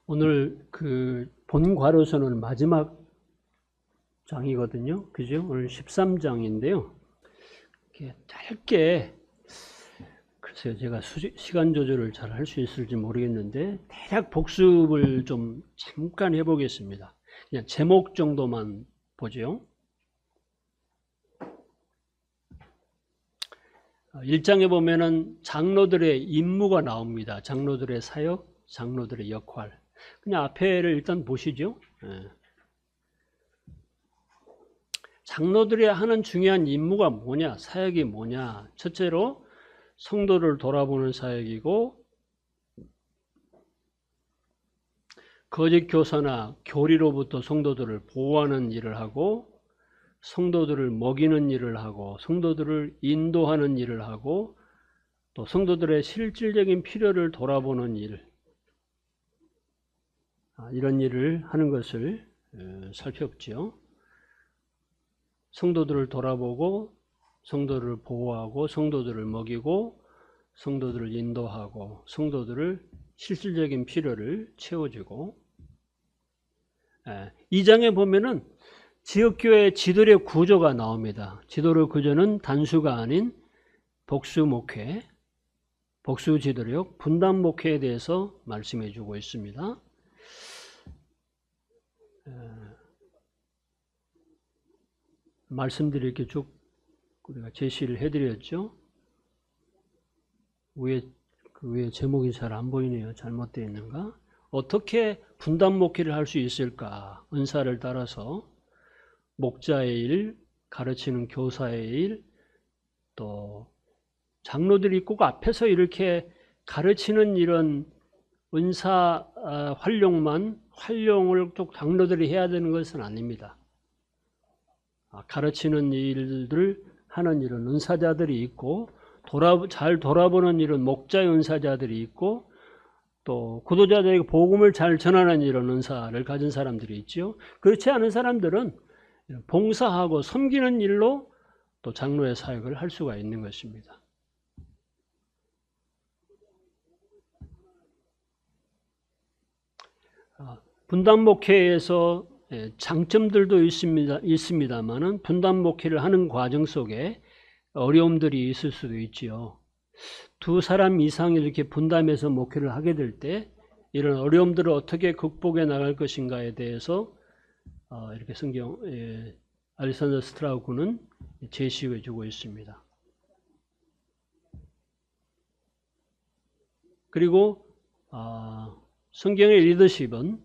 오늘 그 본과로서는 마지막 장이거든요. 그죠? 오늘 13장인데요. 이렇게 짧게, 글쎄요, 제가 시간 조절을 잘 할 수 있을지 모르겠는데, 대략 복습을 좀 잠깐 해보겠습니다. 그냥 제목 정도만 보죠. 1장에 보면은 장로들의 임무가 나옵니다. 장로들의 사역, 장로들의 역할. 그냥 앞에를 일단 보시죠. 장로들이 하는 중요한 임무가 뭐냐, 사역이 뭐냐. 첫째로 성도를 돌아보는 사역이고, 거짓 교사나 교리로부터 성도들을 보호하는 일을 하고, 성도들을 먹이는 일을 하고, 성도들을 인도하는 일을 하고, 또 성도들의 실질적인 필요를 돌아보는 일, 이런 일을 하는 것을 살펴보죠. 성도들을 돌아보고, 성도들을 보호하고, 성도들을 먹이고, 성도들을 인도하고, 성도들을 실질적인 필요를 채워주고, 2장에 보면은 지역교회 지도력 구조가 나옵니다. 지도력 구조는 단수가 아닌 복수 목회, 복수 지도력, 분단 목회에 대해서 말씀해 주고 있습니다. 말씀들이 이렇게 쭉 우리가 제시를 해드렸죠. 위에 제목이 잘 안 보이네요. 잘못되어 있는가? 어떻게 분단 목회를 할 수 있을까? 은사를 따라서 목자의 일, 가르치는 교사의 일, 또 장로들이 꼭 앞에서 이렇게 가르치는 이런 은사 활용을 꼭 장로들이 해야 되는 것은 아닙니다. 가르치는 일들을 하는 이런 은사자들이 있고, 잘 돌아보는 이런 목자의 은사자들이 있고, 또 구도자들에게 복음을 잘 전하는 이런 은사를 가진 사람들이 있죠. 그렇지 않은 사람들은 봉사하고 섬기는 일로 또 장로의 사역을 할 수가 있는 것입니다. 분단 목회에서 장점들도 있습니다만은 분단 목회를 하는 과정 속에 어려움들이 있을 수도 있지요. 두 사람 이상이 이렇게 분담해서 목회를 하게 될 때 이런 어려움들을 어떻게 극복해 나갈 것인가에 대해서 이렇게 알렉산더 스트라우크는 제시해 주고 있습니다. 그리고 성경의 리더십은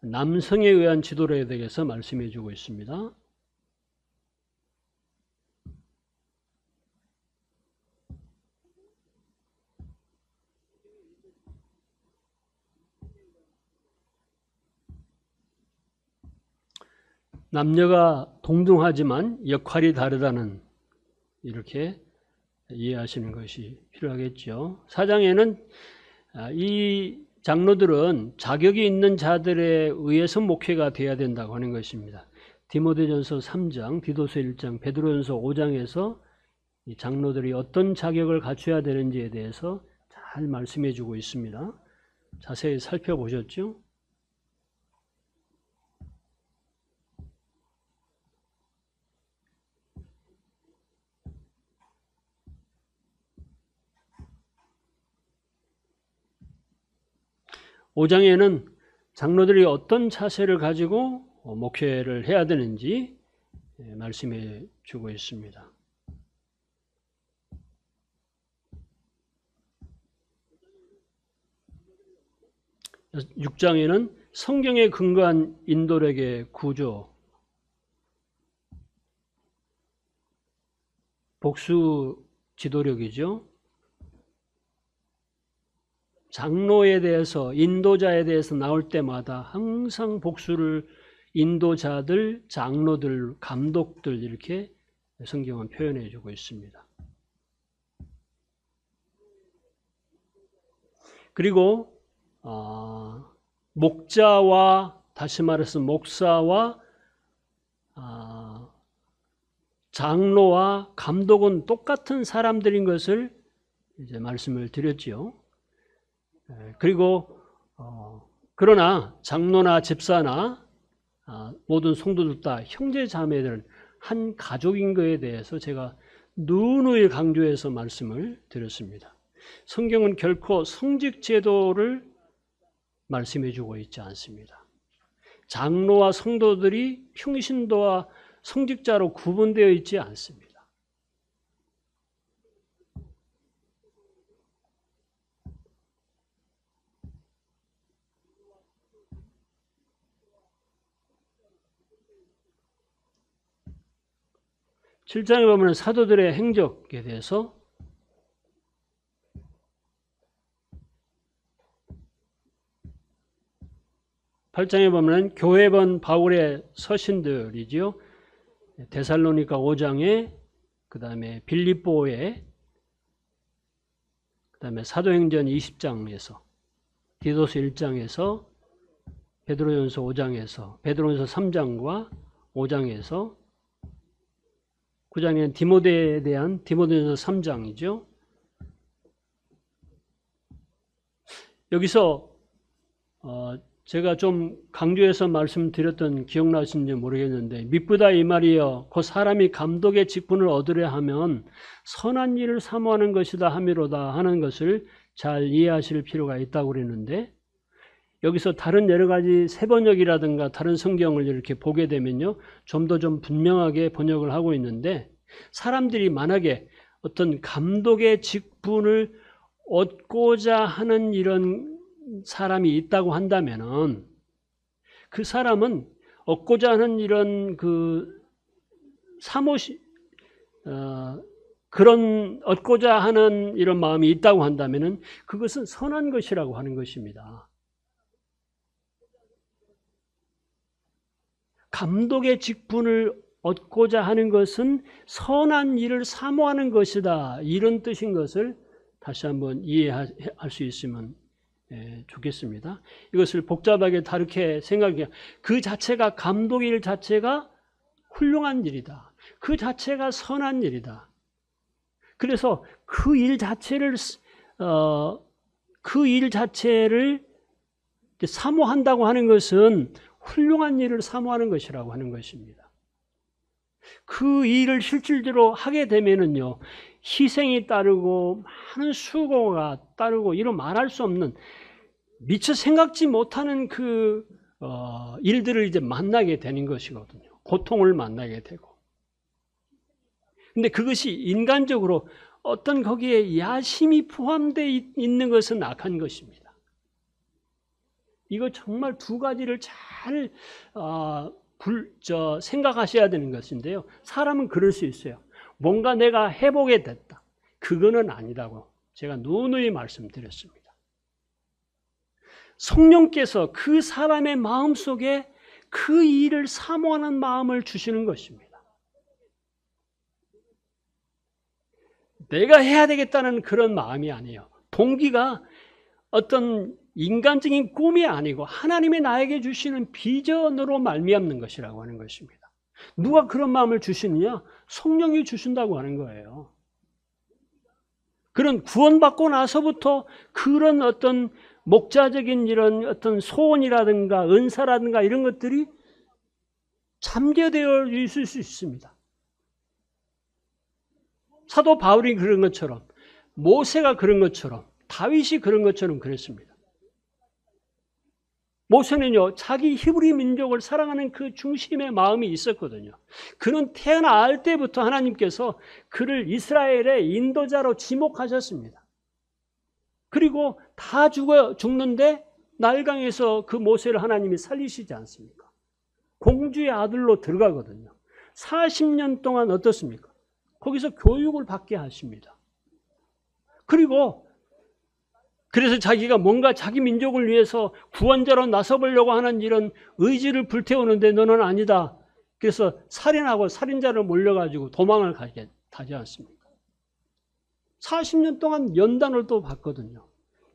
남성에 의한 지도력에 대해서 말씀해 주고 있습니다. 남녀가 동등하지만 역할이 다르다는, 이렇게 이해하시는 것이 필요하겠죠. 4장에는 이 장로들은 자격이 있는 자들에 의해서 목회가 되어야 된다고 하는 것입니다. 디모데전서 3장, 디도서 1장, 베드로전서 5장에서 이 장로들이 어떤 자격을 갖춰야 되는지에 대해서 잘 말씀해 주고 있습니다. 자세히 살펴보셨죠? (5장에는) 장로들이 어떤 자세를 가지고 목회를 해야 되는지 말씀해 주고 있습니다. 6장에는 성경에 근거한 인도력의 구조, 복수 지도력이죠. 장로에 대해서, 인도자에 대해서 나올 때마다 항상 복수를 인도자들, 장로들, 감독들 이렇게 성경은 표현해 주고 있습니다. 그리고 목자와, 다시 말해서 목사와 장로와 감독은 똑같은 사람들인 것을 이제 말씀을 드렸지요. 그리고 그러나 장로나 집사나 모든 성도들 다 형제 자매들은 한 가족인 것에 대해서 제가 누누이 강조해서 말씀을 드렸습니다. 성경은 결코 성직 제도를 말씀해 주고 있지 않습니다. 장로와 성도들이 평신도와 성직자로 구분되어 있지 않습니다. 칠 7장에 보면 사도들의 행적에 대해서 8장에 보면 교회번 바울의 서신들이지요. 데살로니가 5장에, 그 다음에 빌립보에, 그 다음에 사도행전 20장에서, 디도스 1장에서, 베드로전서 5장에서, 베드로전서 3장과 5장에서, 9장에는 디모데에 대한 디모데전서 3장이죠. 여기서 제가 좀 강조해서 말씀드렸던 기억나시는지 모르겠는데, 미쁘다 이 말이여 곧 사람이 감독의 직분을 얻으려 하면 선한 일을 사모하는 것이다 함이로다 하는 것을 잘 이해하실 필요가 있다고 그랬는데, 여기서 다른 여러 가지 새번역이라든가 다른 성경을 이렇게 보게 되면요, 좀 더 좀 분명하게 번역을 하고 있는데, 사람들이 만약에 어떤 감독의 직분을 얻고자 하는 이런 사람이 있다고 한다면은, 그 사람은 얻고자 하는 이런 그런 얻고자 하는 이런 마음이 있다고 한다면은 그것은 선한 것이라고 하는 것입니다. 감독의 직분을 얻고자 하는 것은 선한 일을 사모하는 것이다, 이런 뜻인 것을 다시 한번 이해할 수 있으면 좋겠습니다. 이것을 복잡하게 다르게 생각해요. 그 자체가, 감독의 일 자체가 훌륭한 일이다, 그 자체가 선한 일이다. 그래서 그 일 자체를 사모한다고 하는 것은 훌륭한 일을 사모하는 것이라고 하는 것입니다. 그 일을 실질적으로 하게 되면은요, 희생이 따르고 많은 수고가 따르고 이런 말할 수 없는, 미처 생각지 못하는 그 일들을 이제 만나게 되는 것이거든요. 고통을 만나게 되고. 근데 그것이 인간적으로 어떤 거기에 야심이 포함되어 있는 것은 악한 것입니다. 이거 정말 두 가지를 잘 생각하셔야 되는 것인데요. 사람은 그럴 수 있어요. 뭔가 내가 해보게 됐다, 그거는 아니라고 제가 누누이 말씀드렸습니다. 성령께서 그 사람의 마음속에 그 일을 사모하는 마음을 주시는 것입니다. 내가 해야 되겠다는 그런 마음이 아니에요. 동기가 어떤 인간적인 꿈이 아니고 하나님이 나에게 주시는 비전으로 말미암는 것이라고 하는 것입니다. 누가 그런 마음을 주시느냐? 성령이 주신다고 하는 거예요. 그런 구원받고 나서부터 그런 어떤 목자적인 이런 어떤 소원이라든가 은사라든가 이런 것들이 잠재되어 있을 수 있습니다. 사도 바울이 그런 것처럼, 모세가 그런 것처럼, 다윗이 그런 것처럼 그랬습니다. 모세는요, 자기 히브리 민족을 사랑하는 그 중심의 마음이 있었거든요. 그는 태어날 때부터 하나님께서 그를 이스라엘의 인도자로 지목하셨습니다. 그리고 다 죽는데 날강에서 그 모세를 하나님이 살리시지 않습니까? 공주의 아들로 들어가거든요. 40년 동안 어떻습니까? 거기서 교육을 받게 하십니다. 그래서 자기가 뭔가 자기 민족을 위해서 구원자로 나서보려고 하는 이런 의지를 불태우는데 너는 아니다. 그래서 살인하고 살인자를 몰려가지고 도망을 가지 않습니까? 40년 동안 연단을 또 받거든요.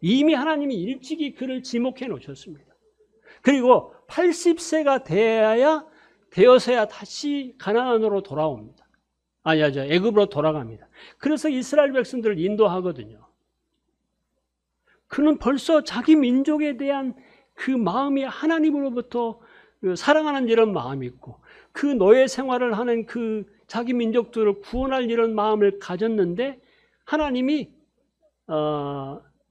이미 하나님이 일찍이 그를 지목해 놓으셨습니다. 그리고 80세가 되어서야 다시 가나안으로 돌아옵니다. 애굽으로 돌아갑니다. 그래서 이스라엘 백성들을 인도하거든요. 그는 벌써 자기 민족에 대한 그 마음이 하나님으로부터 사랑하는 이런 마음이 있고 그 노예 생활을 하는 그 자기 민족들을 구원할 이런 마음을 가졌는데 하나님이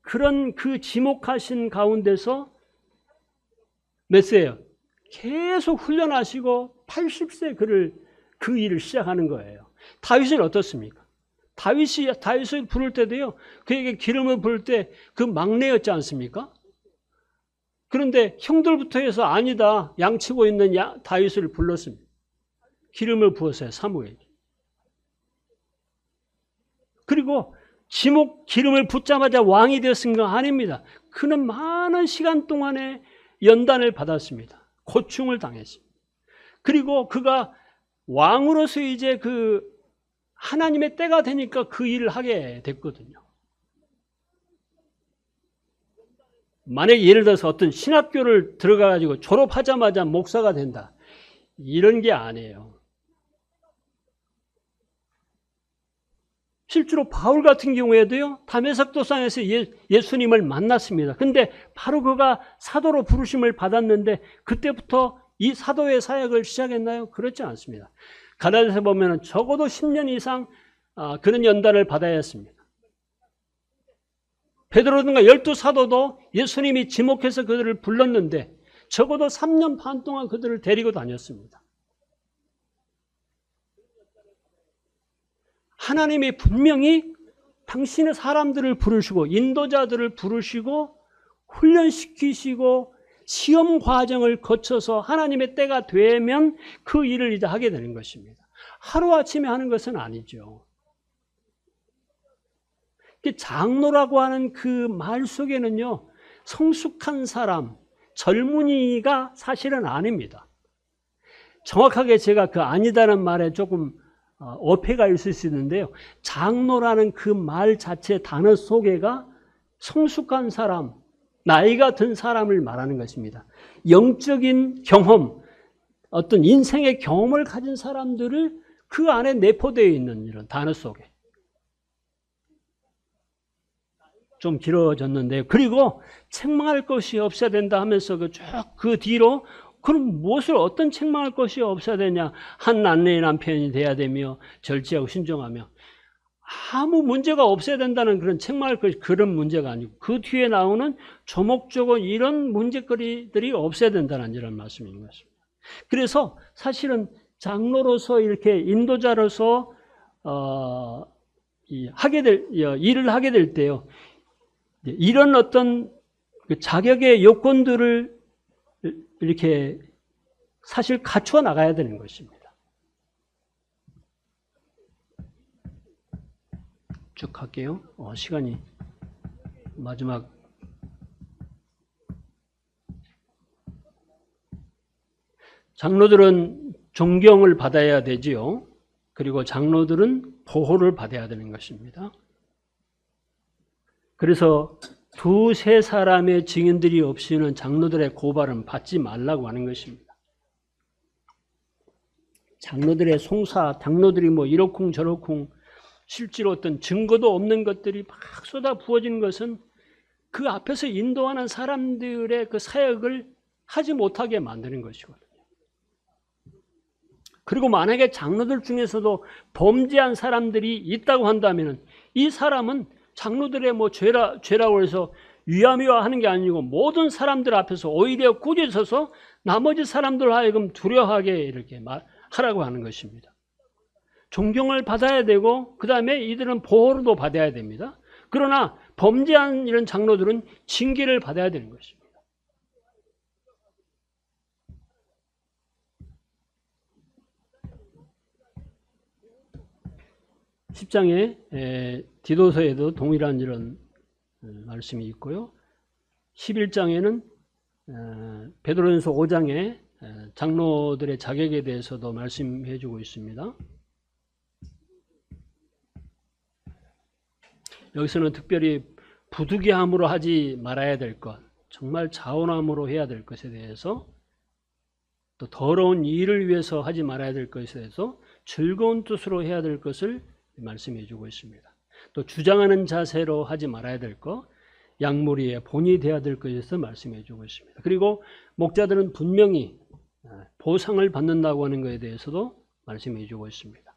그런 그 지목하신 가운데서 몇 세예요? 계속 훈련하시고 80세 그 일을 시작하는 거예요. 다윗은 어떻습니까? 다윗을 부를 때도요, 그에게 기름을 부을 때 그 막내였지 않습니까? 그런데 형들부터 해서 아니다, 양치고 있는 다윗을 불렀습니다. 기름을 부었어요, 사무엘이. 그리고 기름을 붓자마자 왕이 되었은 거 아닙니다. 그는 많은 시간 동안에 연단을 받았습니다. 고충을 당했습니다. 그리고 그가 왕으로서 이제 그 하나님의 때가 되니까 그 일을 하게 됐거든요. 만약에 예를 들어서 어떤 신학교를 들어가가지고 졸업하자마자 목사가 된다. 이런 게 아니에요. 실제로 바울 같은 경우에도요, 다메섹 도상에서 예수님을 만났습니다. 근데 바로 그가 사도로 부르심을 받았는데 그때부터 이 사도의 사역을 시작했나요? 그렇지 않습니다. 가나안에서 보면 적어도 10년 이상 그런 연단을 받아야 했습니다. 베드로든가 12사도도 예수님이 지목해서 그들을 불렀는데 적어도 3년 반 동안 그들을 데리고 다녔습니다. 하나님이 분명히 당신의 사람들을 부르시고 인도자들을 부르시고 훈련시키시고 시험 과정을 거쳐서 하나님의 때가 되면 그 일을 이제 하게 되는 것입니다. 하루아침에 하는 것은 아니죠. 장로라고 하는 그 말 속에는요, 성숙한 사람, 젊은이가 사실은 아닙니다. 정확하게 제가 그 아니다는 말에 조금 어폐가 있을 수 있는데요. 장로라는 그 말 자체 단어 속에가 성숙한 사람, 나이가 든 사람을 말하는 것입니다. 영적인 경험, 어떤 인생의 경험을 가진 사람들을 그 안에 내포되어 있는 이런 단어 속에. 좀 길어졌는데요. 그리고 책망할 것이 없어야 된다 하면서 그 뒤로 그럼 무엇을 어떤 책망할 것이 없어야 되냐? 한 아내의 남편이 돼야 되며 절제하고 신중하며 아무 문제가 없어야 된다는 그런 책망할 것이 그런 문제가 아니고 그 뒤에 나오는 조목조목 이런 문제거리들이 없어야 된다는 이런 말씀인 것입니다. 그래서 사실은 장로로서 이렇게 인도자로서 일을 하게 될 때요. 이런 어떤 자격의 요건들을 이렇게 사실 갖추어 나가야 되는 것입니다. 쭉 갈게요. 시간이 마지막. 장로들은 존경을 받아야 되지요. 그리고 장로들은 보호를 받아야 되는 것입니다. 그래서 두세 사람의 증인들이 없이는 장로들의 고발은 받지 말라고 하는 것입니다. 장로들의 송사, 장로들이 뭐 이러쿵 저러쿵 실제로 어떤 증거도 없는 것들이 막 쏟아 부어지는 것은 그 앞에서 인도하는 사람들의 그 사역을 하지 못하게 만드는 것이거든요. 그리고 만약에 장로들 중에서도 범죄한 사람들이 있다고 한다면 이 사람은 장로들의 뭐 죄라고 해서 위암이와 하는 게 아니고 모든 사람들 앞에서 오히려 꾸짖어서 나머지 사람들 하여금 두려워하게 이렇게 하라고 하는 것입니다. 존경을 받아야 되고 그 다음에 이들은 보호도 받아야 됩니다. 그러나 범죄한 이런 장로들은 징계를 받아야 되는 것입니다. 10장에 디도서에도 동일한 이런 말씀이 있고요. 11장에는 베드로전서 5장에 장로들의 자격에 대해서도 말씀해 주고 있습니다. 여기서는 특별히 부득이함으로 하지 말아야 될 것, 정말 자원함으로 해야 될 것에 대해서, 또 더러운 일을 위해서 하지 말아야 될 것에 대해서 즐거운 뜻으로 해야 될 것을 말씀해 주고 있습니다. 또 주장하는 자세로 하지 말아야 될 것, 양무리의 본이 되어야 될 것에서 말씀해 주고 있습니다. 그리고 목자들은 분명히 보상을 받는다고 하는 것에 대해서도 말씀해 주고 있습니다.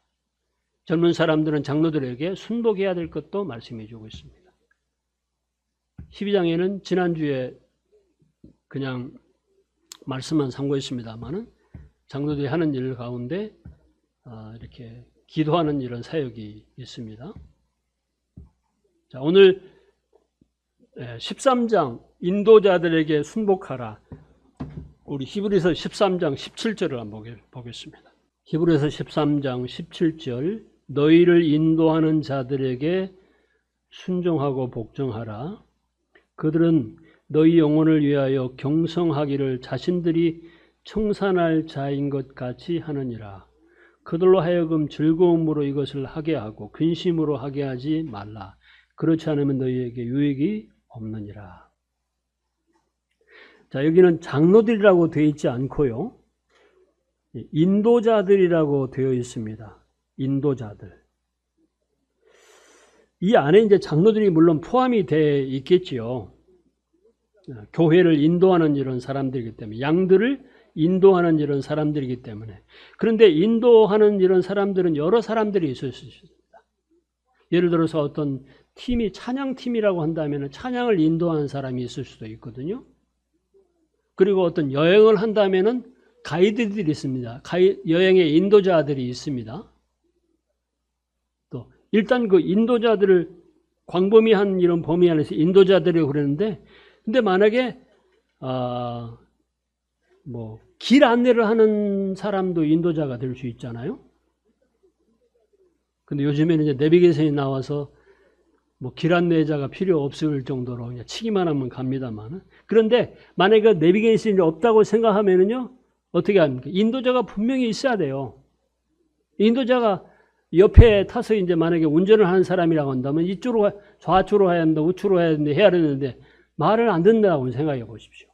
젊은 사람들은 장로들에게 순복해야 될 것도 말씀해 주고 있습니다. 12장에는 지난주에 그냥 말씀만 참고했습니다만은 장로들이 하는 일 가운데 이렇게 기도하는 이런 사역이 있습니다. 자, 오늘 13장 인도자들에게 순복하라. 우리 히브리서 13장 17절을 한번 보겠습니다. 히브리서 13장 17절 너희를 인도하는 자들에게 순종하고 복종하라. 그들은 너희 영혼을 위하여 경성하기를 자신들이 청산할 자인 것 같이 하느니라. 그들로 하여금 즐거움으로 이것을 하게 하고 근심으로 하게 하지 말라. 그렇지 않으면 너희에게 유익이 없느니라. 자, 여기는 장로들이라고 되어 있지 않고요. 인도자들이라고 되어 있습니다. 인도자들. 이 안에 이제 장로들이 물론 포함이 되어 있겠지요. 교회를 인도하는 이런 사람들이기 때문에, 양들을 인도하는 이런 사람들이기 때문에. 그런데 인도하는 이런 사람들은 여러 사람들이 있을 수 있습니다. 예를 들어서 어떤 팀이 찬양팀이라고 한다면 찬양을 인도하는 사람이 있을 수도 있거든요. 그리고 어떤 여행을 한다면 가이드들이 있습니다. 여행의 인도자들이 있습니다. 또 일단 그 인도자들을 광범위한 이런 범위 안에서 인도자들이라고 그러는데, 근데 만약에 길 안내를 하는 사람도 인도자가 될 수 있잖아요. 근데 요즘에는 이제 내비게이션이 나와서 길 안내자가 필요 없을 정도로 그냥 치기만 하면 갑니다만, 그런데 만약에 내비게이션이 없다고 생각하면은요, 어떻게 합니까? 인도자가 분명히 있어야 돼요. 인도자가 옆에 타서 이제 만약에 운전을 하는 사람이라고 한다면 이쪽으로 좌측으로 해야 한다, 우측으로 해야 되는데 해야 되는데 말을 안 듣는다고 생각해 보십시오.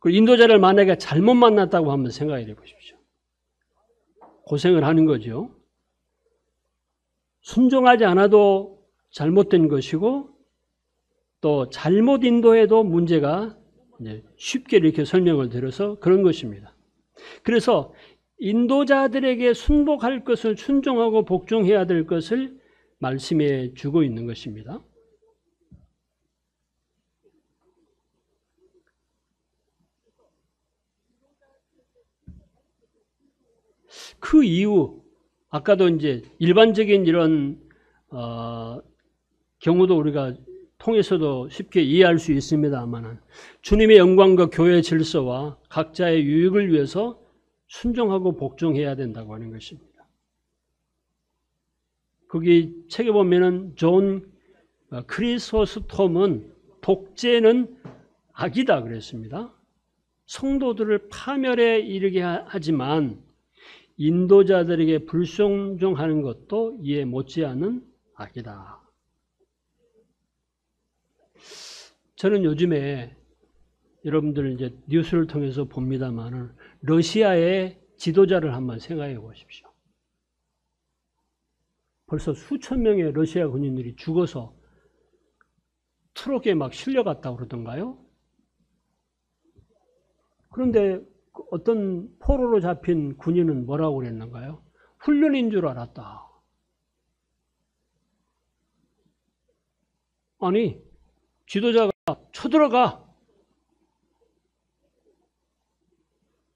그리고 인도자를 만약에 잘못 만났다고 한번 생각해 보십시오. 고생을 하는 거죠. 순종하지 않아도 잘못된 것이고, 또 잘못 인도해도 문제가 쉽게 이렇게 설명을 드려서 그런 것입니다. 그래서 인도자들에게 순복할 것을, 순종하고 복종해야 될 것을 말씀해 주고 있는 것입니다. 그 이유, 아까도 이제 일반적인 이런 경우도 우리가 통해서도 쉽게 이해할 수 있습니다만, 주님의 영광과 교회의 질서와 각자의 유익을 위해서 순종하고 복종해야 된다고 하는 것입니다. 거기 책에 보면은 존 크리소스톰은 독재는 악이다 그랬습니다. 성도들을 파멸에 이르게 하지만 인도자들에게 불순종하는 것도 이에 못지않은 악이다. 저는 요즘에 여러분들 이제 뉴스를 통해서 봅니다만, 러시아의 지도자를 한번 생각해 보십시오. 벌써 수천 명의 러시아 군인들이 죽어서 트럭에 막 실려갔다고 그러던가요? 그런데 어떤 포로로 잡힌 군인은 뭐라고 그랬는가요? 훈련인 줄 알았다. 아니, 지도자가 쳐들어가.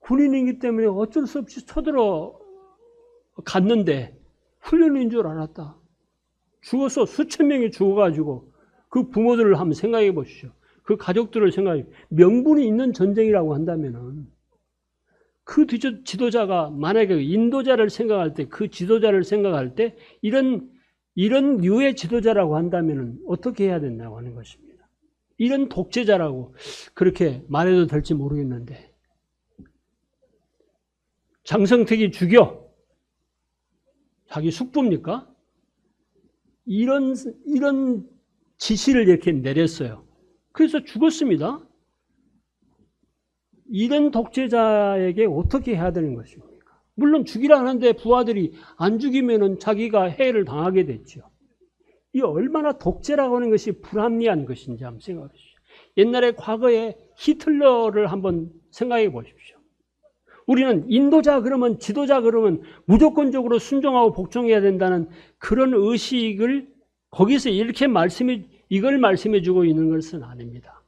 군인이기 때문에 어쩔 수 없이 쳐들어갔는데 훈련인 줄 알았다. 죽어서 수천 명이 죽어가지고 그 부모들을 한번 생각해 보십시오. 그 가족들을 생각해, 명분이 있는 전쟁이라고 한다면은 그 지도자가 만약에 인도자를 생각할 때, 그 지도자를 생각할 때 이런 류의 지도자라고 한다면은 어떻게 해야 된다고 하는 것입니다. 이런 독재자라고 그렇게 말해도 될지 모르겠는데, 장성택이 죽여. 자기 숙부입니까? 이런 지시를 이렇게 내렸어요. 그래서 죽었습니다. 이런 독재자에게 어떻게 해야 되는 것입니까? 물론 죽이라 하는데 부하들이 안 죽이면은 자기가 해를 당하게 됐죠. 이 얼마나 독재라고 하는 것이 불합리한 것인지 한번 생각해 보십시오. 옛날에 과거에 히틀러를 한번 생각해 보십시오. 우리는 인도자 그러면, 지도자 그러면 무조건적으로 순종하고 복종해야 된다는 그런 의식을 거기서 이렇게 이걸 말씀해 주고 있는 것은 아닙니다.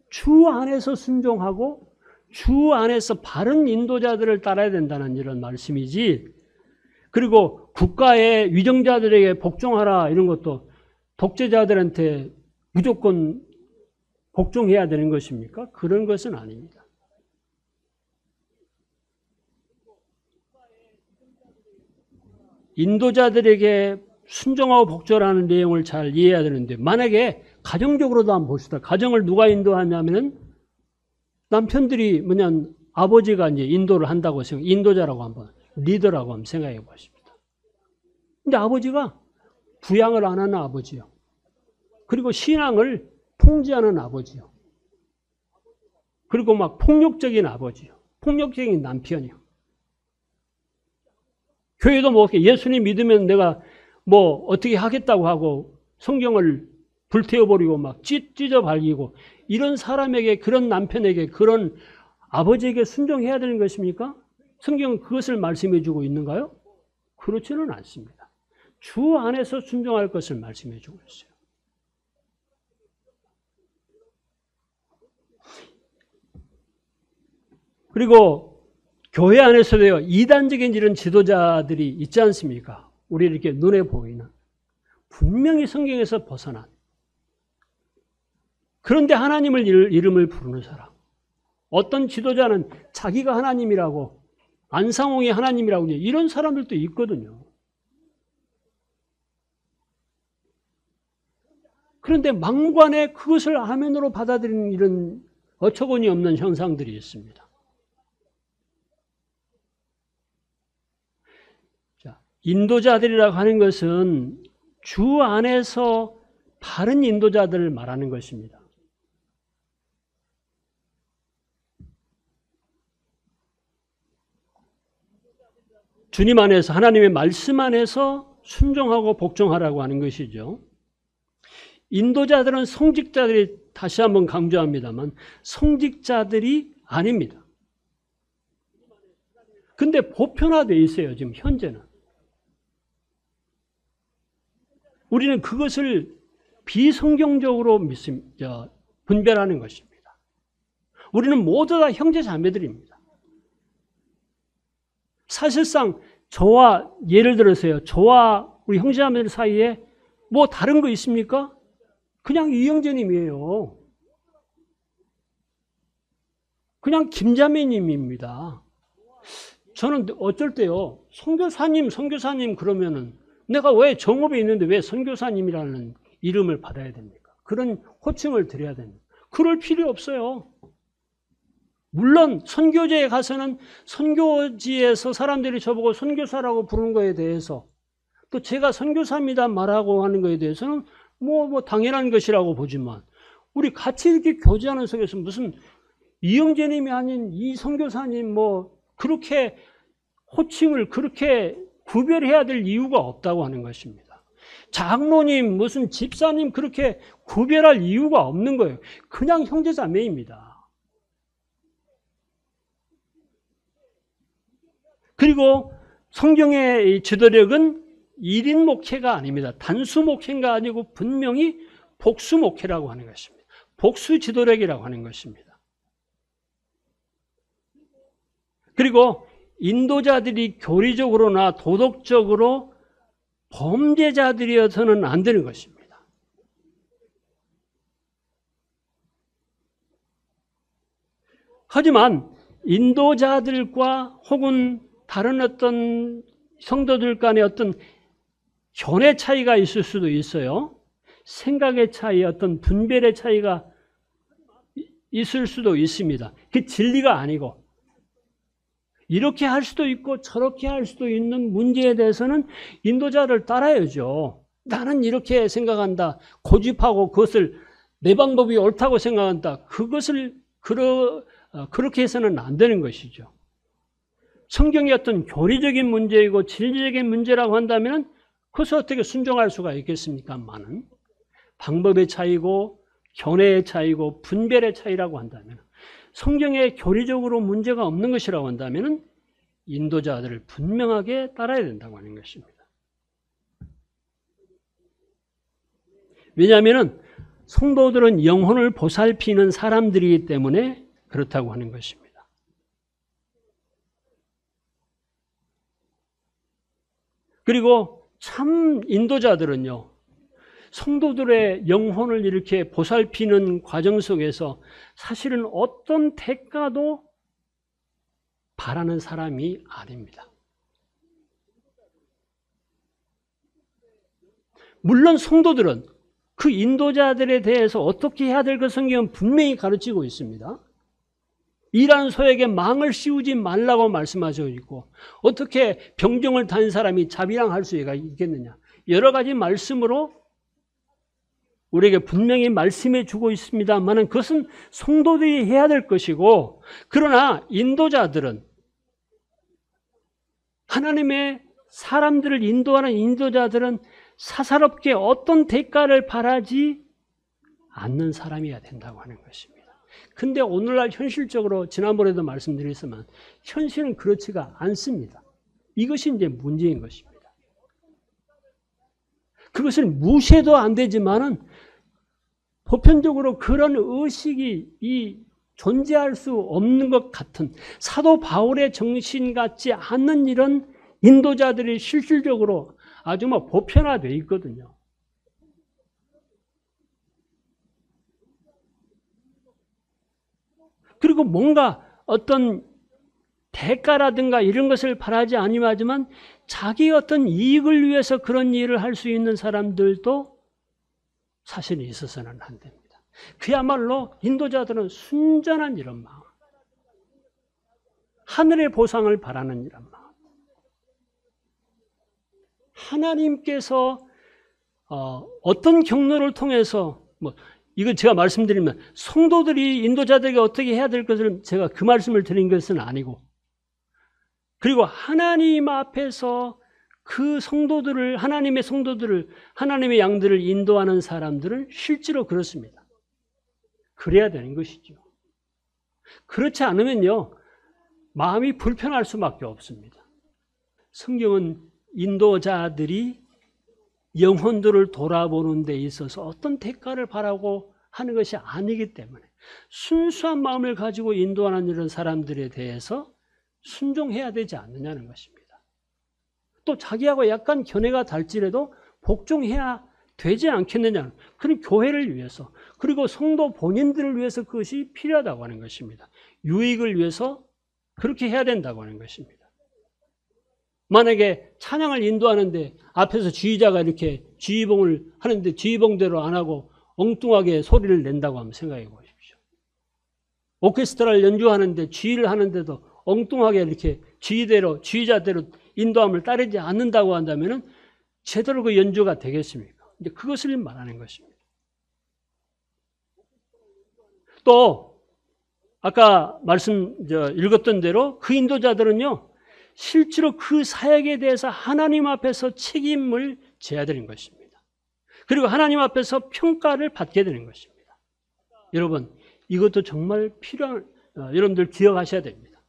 주 안에서 순종하고 주 안에서 바른 인도자들을 따라야 된다는 이런 말씀이지, 그리고 국가의 위정자들에게 복종하라 이런 것도 독재자들한테 무조건 복종해야 되는 것입니까? 그런 것은 아닙니다. 인도자들에게 순종하고 복종하는 내용을 잘 이해해야 되는데, 만약에 가정적으로도 한번 봅시다. 가정을 누가 인도하냐면은 남편들이 아버지가 이제 인도를 한다고 인도자라고 한번, 리더라고 한번 생각해 보십니다. 근데 아버지가 부양을 안 하는 아버지요. 그리고 신앙을 통제하는 아버지요. 그리고 막 폭력적인 아버지요. 폭력적인 남편이요. 교회도 뭐 예수님 믿으면 내가 뭐 어떻게 하겠다고 하고 성경을 불태워버리고 막 찢어 발기고, 이런 사람에게, 그런 남편에게, 그런 아버지에게 순종해야 되는 것입니까? 성경은 그것을 말씀해 주고 있는가요? 그렇지는 않습니다. 주 안에서 순종할 것을 말씀해 주고 있어요. 그리고 교회 안에서도요, 이단적인 이런 지도자들이 있지 않습니까? 우리 이렇게 눈에 보이는, 분명히 성경에서 벗어난, 그런데 하나님을 이름을 부르는 사람. 어떤 지도자는 자기가 하나님이라고, 안상홍이 하나님이라고, 이런 사람들도 있거든요. 그런데 막무가내 그것을 아멘으로 받아들이는 이런 어처구니 없는 현상들이 있습니다. 자, 인도자들이라고 하는 것은 주 안에서 바른 인도자들을 말하는 것입니다. 주님 안에서, 하나님의 말씀 안에서 순종하고 복종하라고 하는 것이죠. 인도자들은 성직자들이, 다시 한번 강조합니다만, 성직자들이 아닙니다. 근데 보편화되어 있어요, 지금 현재는. 우리는 그것을 비성경적으로 분별하는 것입니다. 우리는 모두 다 형제 자매들입니다. 사실상 저와, 예를 들어서요, 저와 우리 형제자매들 사이에 뭐 다른 거 있습니까? 그냥 이형제님이에요. 그냥 김자매님입니다. 저는 어쩔 때요, 선교사님 그러면은 내가 왜 정업에 있는데 왜 선교사님이라는 이름을 받아야 됩니까? 그런 호칭을 드려야 됩니까? 그럴 필요 없어요. 물론 선교제에 가서는 선교지에서 사람들이 저보고 선교사라고 부르는 거에 대해서, 또 제가 선교사입니다 말하고 하는 거에 대해서는 뭐 당연한 것이라고 보지만, 우리 같이 이렇게 교제하는 속에서 무슨 이영재님이 아닌 이 선교사님 그렇게 호칭을 그렇게 구별해야 될 이유가 없다고 하는 것입니다. 장로님, 무슨 집사님 그렇게 구별할 이유가 없는 거예요. 그냥 형제자매입니다. 그리고 성경의 지도력은 1인 목회가 아닙니다. 단수 목회가 아니고 분명히 복수 목회라고 하는 것입니다. 복수 지도력이라고 하는 것입니다. 그리고 인도자들이 교리적으로나 도덕적으로 범죄자들이어서는 안 되는 것입니다. 하지만 인도자들과 혹은 다른 어떤 성도들 간의 어떤 견해 차이가 있을 수도 있어요. 생각의 차이, 어떤 분별의 차이가 있을 수도 있습니다. 그게 진리가 아니고, 이렇게 할 수도 있고 저렇게 할 수도 있는 문제에 대해서는 인도자를 따라야죠. 나는 이렇게 생각한다, 고집하고 그것을 내 방법이 옳다고 생각한다, 그것을 그렇게 해서는 안 되는 것이죠. 성경의 어떤 교리적인 문제이고 진리적인 문제라고 한다면 그것을 어떻게 순종할 수가 있겠습니까만은 방법의 차이고 견해의 차이고 분별의 차이라고 한다면 성경에 교리적으로 문제가 없는 것이라고 한다면 인도자들을 분명하게 따라야 된다고 하는 것입니다. 왜냐하면 성도들은 영혼을 보살피는 사람들이기 때문에 그렇다고 하는 것입니다. 그리고 참 인도자들은요, 성도들의 영혼을 이렇게 보살피는 과정 속에서 사실은 어떤 대가도 바라는 사람이 아닙니다. 물론 성도들은 그 인도자들에 대해서 어떻게 해야 될 것 성경은 분명히 가르치고 있습니다. 일하는 소에게 망을 씌우지 말라고 말씀하시고 있고 어떻게 병정을 단 사람이 자비랑할 수가 있겠느냐. 여러 가지 말씀으로 우리에게 분명히 말씀해 주고 있습니다만 그것은 성도들이 해야 될 것이고 그러나 인도자들은 하나님의 사람들을 인도하는 인도자들은 사사롭게 어떤 대가를 바라지 않는 사람이어야 된다고 하는 것입니다. 근데 오늘날 현실적으로 지난번에도 말씀드렸지만 현실은 그렇지가 않습니다. 이것이 이제 문제인 것입니다. 그것을 무시해도 안 되지만은 보편적으로 그런 의식이 존재할 수 없는 것 같은 사도 바울의 정신 같지 않는 이런 인도자들이 실질적으로 아주 보편화되어 있거든요. 그리고 뭔가 어떤 대가라든가 이런 것을 바라지 아니하지만 자기 어떤 이익을 위해서 그런 일을 할 수 있는 사람들도 사실 있어서는 안 됩니다. 그야말로 인도자들은 순전한 이런 마음, 하늘의 보상을 바라는 이런 마음, 하나님께서 어떤 경로를 통해서 이거 제가 말씀드리면 성도들이 인도자들에게 어떻게 해야 될 것을 제가 그 말씀을 드린 것은 아니고 그리고 하나님 앞에서 그 성도들을 하나님의 성도들을 하나님의 양들을 인도하는 사람들은 실제로 그렇습니다. 그래야 되는 것이죠. 그렇지 않으면요 마음이 불편할 수밖에 없습니다. 성경은 인도자들이 영혼들을 돌아보는 데 있어서 어떤 대가를 바라고 하는 것이 아니기 때문에 순수한 마음을 가지고 인도하는 이런 사람들에 대해서 순종해야 되지 않느냐는 것입니다. 또 자기하고 약간 견해가 달지라도 복종해야 되지 않겠느냐는 그런 교회를 위해서 그리고 성도 본인들을 위해서 그것이 필요하다고 하는 것입니다. 유익을 위해서 그렇게 해야 된다고 하는 것입니다. 만약에 찬양을 인도하는데 앞에서 지휘자가 이렇게 지휘봉을 하는데 지휘봉대로 안 하고 엉뚱하게 소리를 낸다고 하면 생각해 보십시오. 오케스트라를 연주하는데 지휘를 하는데도 엉뚱하게 이렇게 지휘대로 지휘자대로 인도함을 따르지 않는다고 한다면 제대로 그 연주가 되겠습니까? 이제 그것을 말하는 것입니다. 또 아까 읽었던 대로 그 인도자들은요 실제로 그 사역에 대해서 하나님 앞에서 책임을 져야 되는 것입니다. 그리고 하나님 앞에서 평가를 받게 되는 것입니다. 여러분 이것도 정말 필요한 여러분들 기억하셔야 됩니다.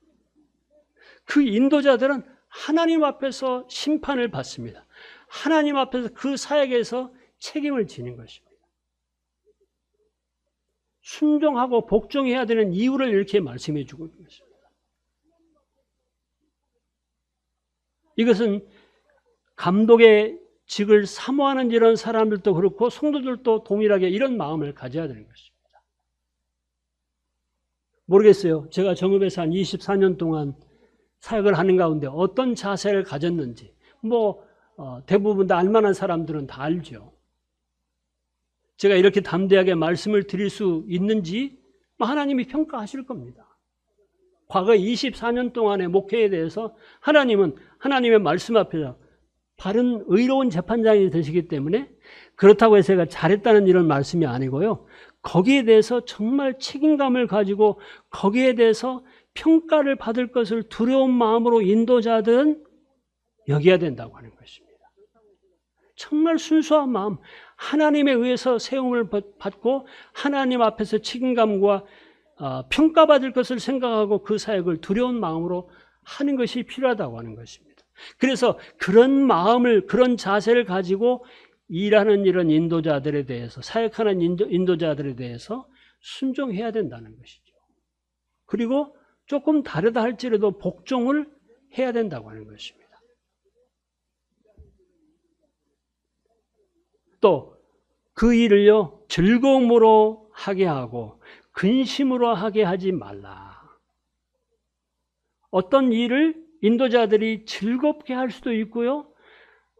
그 인도자들은 하나님 앞에서 심판을 받습니다. 하나님 앞에서 그 사역에서 책임을 지는 것입니다. 순종하고 복종해야 되는 이유를 이렇게 말씀해 주고 있는 것입니다. 이것은 감독의 직을 사모하는 이런 사람들도 그렇고 성도들도 동일하게 이런 마음을 가져야 되는 것입니다. 모르겠어요. 제가 정읍에서 한 24년 동안 사역을 하는 가운데 어떤 자세를 가졌는지 대부분 다 알만한 사람들은 다 알죠. 제가 이렇게 담대하게 말씀을 드릴 수 있는지 하나님이 평가하실 겁니다. 과거 24년 동안의 목회에 대해서 하나님은 하나님의 말씀 앞에서 바른 의로운 재판장이 되시기 때문에 그렇다고 해서 제가 잘했다는 이런 말씀이 아니고요. 거기에 대해서 정말 책임감을 가지고 거기에 대해서 평가를 받을 것을 두려운 마음으로 인도자들은 여겨야 된다고 하는 것입니다. 정말 순수한 마음, 하나님에 의해서 세움을 받고 하나님 앞에서 책임감과 평가받을 것을 생각하고 그 사역을 두려운 마음으로 하는 것이 필요하다고 하는 것입니다. 그래서 그런 마음을, 그런 자세를 가지고 일하는 이런 인도자들에 대해서, 사역하는 인도자들에 대해서 순종해야 된다는 것이죠. 그리고 조금 다르다 할지라도 복종을 해야 된다고 하는 것입니다. 또 그 일을요, 즐거움으로 하게 하고 근심으로 하게 하지 말라. 어떤 일을 인도자들이 즐겁게 할 수도 있고요,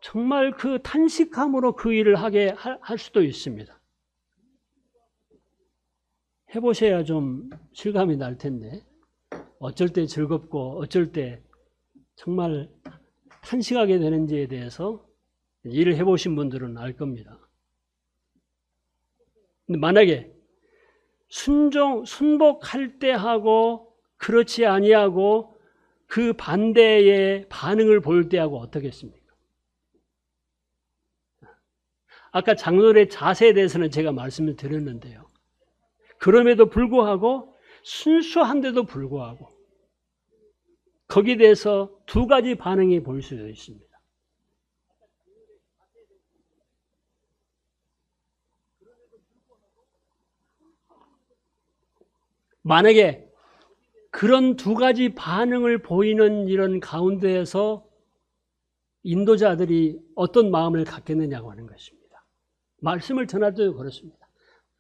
정말 그 탄식함으로 그 일을 하게 할 수도 있습니다. 해보셔야 좀 실감이 날 텐데, 어쩔 때 즐겁고 어쩔 때 정말 탄식하게 되는지에 대해서 일을 해보신 분들은 알 겁니다. 근데 만약에 순복할 때 하고 그렇지 아니하고 그 반대의 반응을 볼 때하고 어떻겠습니까? 아까 장로의 자세에 대해서는 제가 말씀을 드렸는데요. 그럼에도 불구하고 순수한데도 불구하고 거기에 대해서 두 가지 반응이 보일 수도 있습니다. 만약에 그런 두 가지 반응을 보이는 이런 가운데에서 인도자들이 어떤 마음을 갖겠느냐고 하는 것입니다. 말씀을 전할 때도 그렇습니다.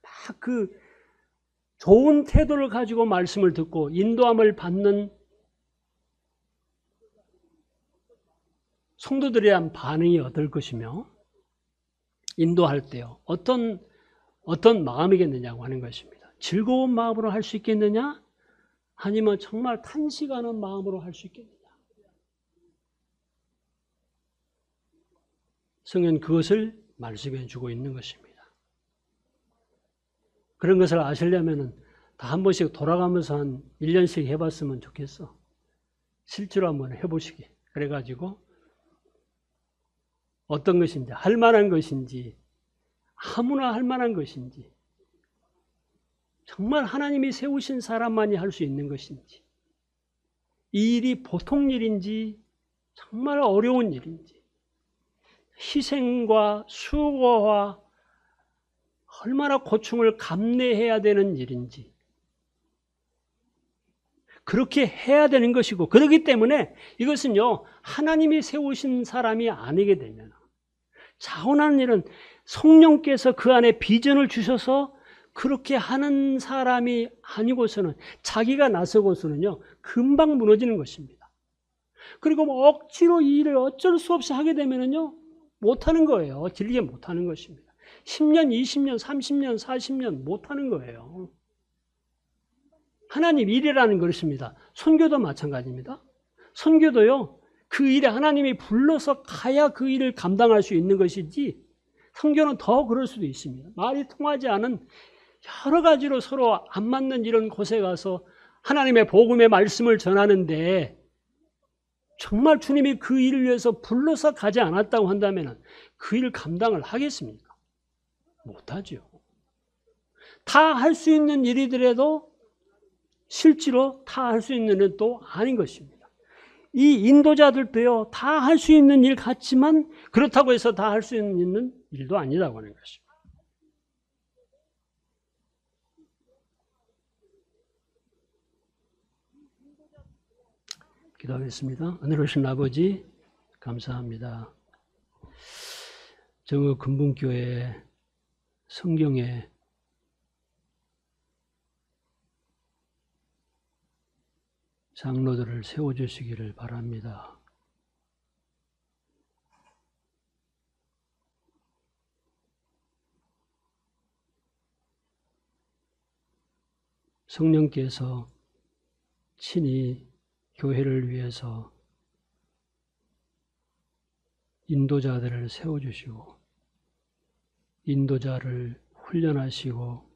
막 그 좋은 태도를 가지고 말씀을 듣고 인도함을 받는 성도들에 대한 반응이 어떨 것이며, 인도할 때요, 어떤 마음이겠느냐고 하는 것입니다. 즐거운 마음으로 할 수 있겠느냐? 아니면 정말 탄식하는 마음으로 할 수 있겠느냐? 성경은 그것을 말씀해 주고 있는 것입니다. 그런 것을 아시려면 다 한 번씩 돌아가면서 한 1년씩 해봤으면 좋겠어. 실제로 한번 해보시기. 그래가지고 어떤 것인지, 할 만한 것인지, 아무나 할 만한 것인지, 정말 하나님이 세우신 사람만이 할 수 있는 것인지, 이 일이 보통 일인지 정말 어려운 일인지, 희생과 수고와 얼마나 고충을 감내해야 되는 일인지, 그렇게 해야 되는 것이고, 그렇기 때문에 이것은요, 하나님이 세우신 사람이 아니게 되면, 자원하는 일은 성령께서 그 안에 비전을 주셔서 그렇게 하는 사람이 아니고서는, 자기가 나서고서는요, 금방 무너지는 것입니다. 그리고 뭐 억지로 이 일을 어쩔 수 없이 하게 되면은요, 못하는 거예요. 길게 못하는 것입니다. 10년, 20년, 30년, 40년 못하는 거예요. 하나님 일이라는 것입니다. 선교도 마찬가지입니다. 선교도요, 그 일에 하나님이 불러서 가야 그 일을 감당할 수 있는 것이지, 선교는 더 그럴 수도 있습니다. 말이 통하지 않은 여러 가지로 서로 안 맞는 이런 곳에 가서 하나님의 복음의 말씀을 전하는데, 정말 주님이 그 일을 위해서 불러서 가지 않았다고 한다면 그 일을 감당을 하겠습니까? 못하죠. 다 할 수 있는 일이더라도 실제로 다 할 수 있는 일은 또 아닌 것입니다. 이 인도자들도요, 다 할 수 있는 일 같지만 그렇다고 해서 다 할 수 있는 일도 아니라고 하는 것입니다. 기도하겠습니다. 은혜로 오신 아버지 감사합니다. 정읍 금붕교회 성경에 장로들을 세워주시기를 바랍니다. 성령께서 친히 교회를 위해서 인도자들을 세워주시고 인도자를 훈련하시고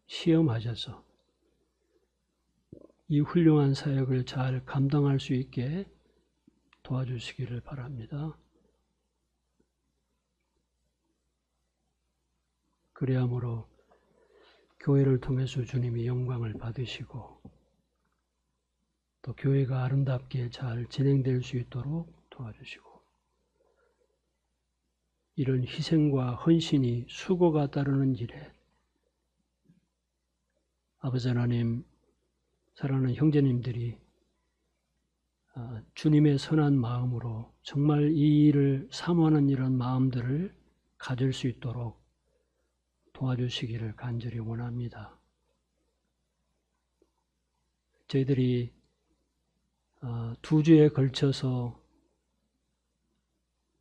시험하셔서 이 훌륭한 사역을 잘 감당할 수 있게 도와주시기를 바랍니다. 그래야므로 교회를 통해서 주님이 영광을 받으시고 또 교회가 아름답게 잘 진행될 수 있도록 도와주시고 이런 희생과 헌신이 수고가 따르는 일에 아버지 하나님, 사랑하는 형제님들이 주님의 선한 마음으로 정말 이 일을 사모하는 이런 마음들을 가질 수 있도록 도와주시기를 간절히 원합니다. 저희들이 2주에 걸쳐서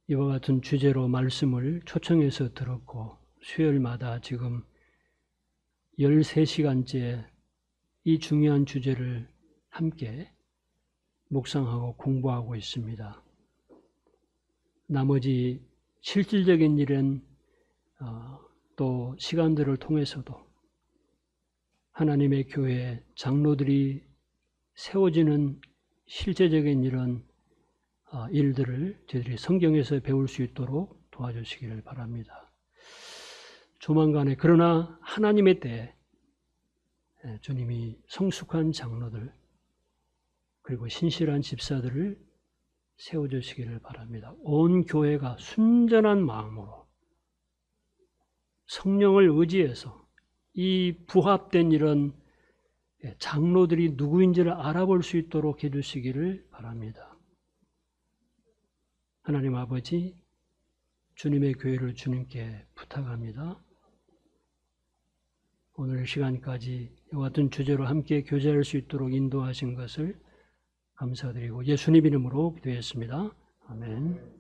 이와 같은 주제로 말씀을 초청해서 들었고 수요일마다 지금 13시간째 이 중요한 주제를 함께 묵상하고 공부하고 있습니다. 나머지 실질적인 일은 또 시간들을 통해서도 하나님의 교회 장로들이 세워지는 실제적인 이런 일들을 저희들이 성경에서 배울 수 있도록 도와주시기를 바랍니다. 조만간에 그러나 하나님의 때에 주님이 성숙한 장로들 그리고 신실한 집사들을 세워주시기를 바랍니다. 온 교회가 순전한 마음으로 성령을 의지해서 이 부합된 이런 장로들이 누구인지를 알아볼 수 있도록 해주시기를 바랍니다. 하나님 아버지, 주님의 교회를 주님께 부탁합니다. 오늘 시간까지 이와 같은 주제로 함께 교제할 수 있도록 인도하신 것을 감사드리고 예수님 이름으로 기도했습니다. 아멘.